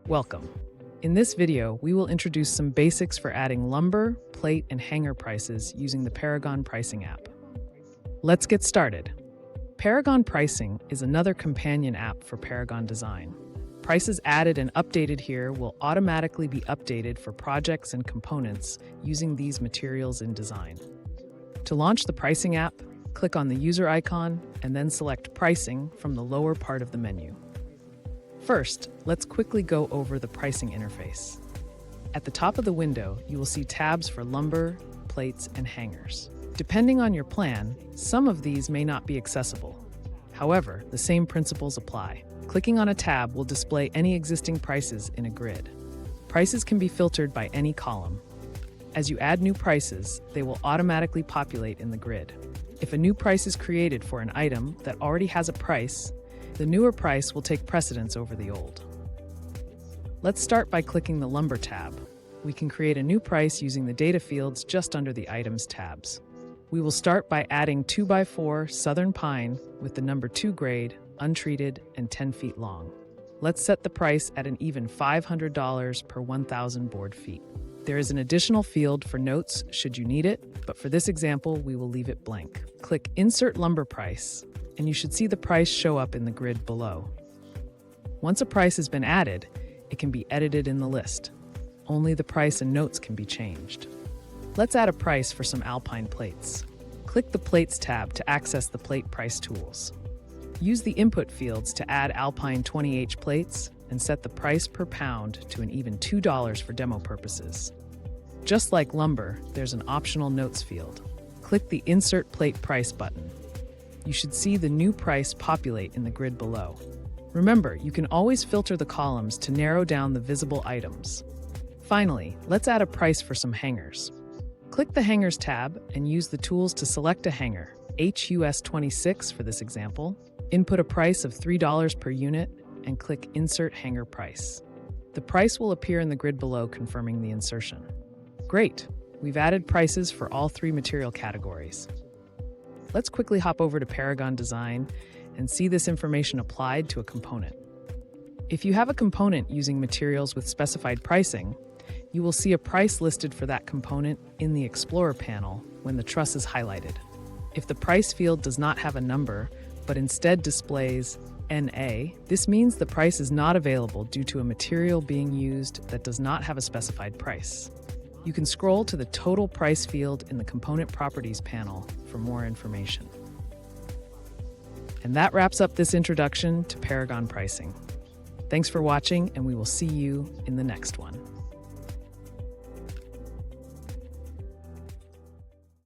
Welcome. In this video, we will introduce some basics for adding lumber, plate, and hanger prices using the Paragon Pricing App. Let's get started. Paragon Pricing is another companion app for Paragon Design. Prices added and updated here will automatically be updated for projects and components using these materials in design. To launch the Pricing app, click on the user icon and then select Pricing from the lower part of the menu. First, let's quickly go over the pricing interface. At the top of the window, you will see tabs for lumber, plates, and hangers. Depending on your plan, some of these may not be accessible. However, the same principles apply. Clicking on a tab will display any existing prices in a grid. Prices can be filtered by any column. As you add new prices, they will automatically populate in the grid. If a new price is created for an item that already has a price, the newer price will take precedence over the old. Let's start by clicking the Lumber tab. We can create a new price using the data fields just under the Items tabs. We will start by adding 2x4 Southern Pine with the number 2 grade, untreated, and 10 feet long. Let's set the price at an even $500 per 1,000 board feet. There is an additional field for notes should you need it, but for this example, we will leave it blank. Click Insert Lumber Price, and you should see the price show up in the grid below. Once a price has been added, it can be edited in the list. Only the price and notes can be changed. Let's add a price for some Alpine plates. Click the Plates tab to access the plate price tools. Use the input fields to add Alpine 20H plates and set the price per pound to an even $2 for demo purposes. Just like lumber, there's an optional notes field. Click the Insert Plate Price button. You should see the new price populate in the grid below. Remember, you can always filter the columns to narrow down the visible items. Finally, let's add a price for some hangers. Click the Hangers tab and use the tools to select a hanger, HUS 26 for this example. Input a price of $3 per unit and click Insert Hanger Price. The price will appear in the grid below, confirming the insertion. Great! We've added prices for all three material categories. Let's quickly hop over to Paragon Design and see this information applied to a component. If you have a component using materials with specified pricing, you will see a price listed for that component in the Explorer panel when the truss is highlighted. If the price field does not have a number, but instead displays NA, this means the price is not available due to a material being used that does not have a specified price. You can scroll to the Total Price field in the Component Properties panel for more information. And that wraps up this introduction to Paragon Pricing. Thanks for watching, and we will see you in the next one.